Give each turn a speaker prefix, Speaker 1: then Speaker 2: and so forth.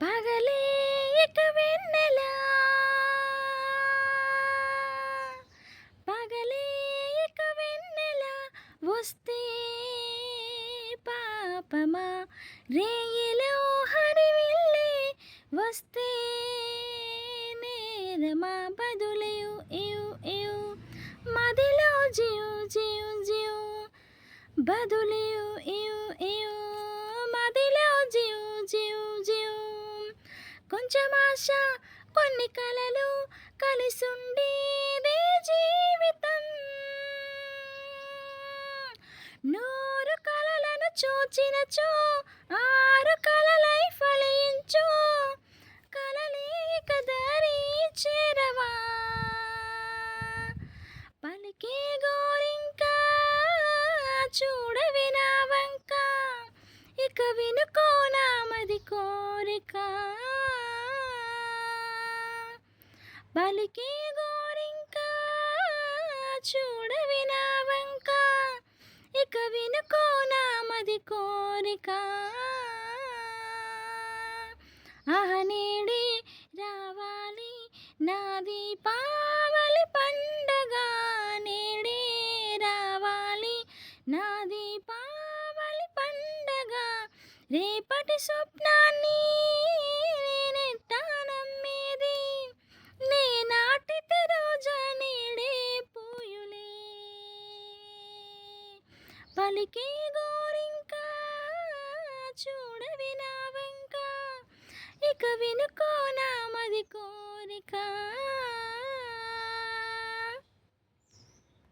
Speaker 1: పగలే ఇక వెన్నెలా పగలే ఇక వెన్నెలా వస్తే పాపమా రేయిలో హరివిల్లే వస్తే నేరమా బదులియు ఇయు ఇయు మదిలో జియు జియు జియు బదులియు ఇయు ఇయు మదిలో జియు జియు జియు కొంచెం ఆశ కొన్ని కలలు కలిసుండేదే జీవితం నూరు కలలను చూచినచో ఆరు కలలై ఫలించు కలలే కదరి చేరవా పలికే గోరింక చూడవి నా వంక ఇక వినుకో నామది కోరిక పలికే గోరింక చూడవి నా వంక ఇక వినుకో నామది కోరిక నేడే రావాలి నా దీపావళి పండగ నేడే రావాలి నా దీపావళి పండగ రేపటి స్వప్నాన్ని నేనెట్టా నమ్మేది నే నాటితే రోజా నేడే పూయులే పలికే గోరింక చూడవి నా వంక ఇక వినుకో నామది కోరిక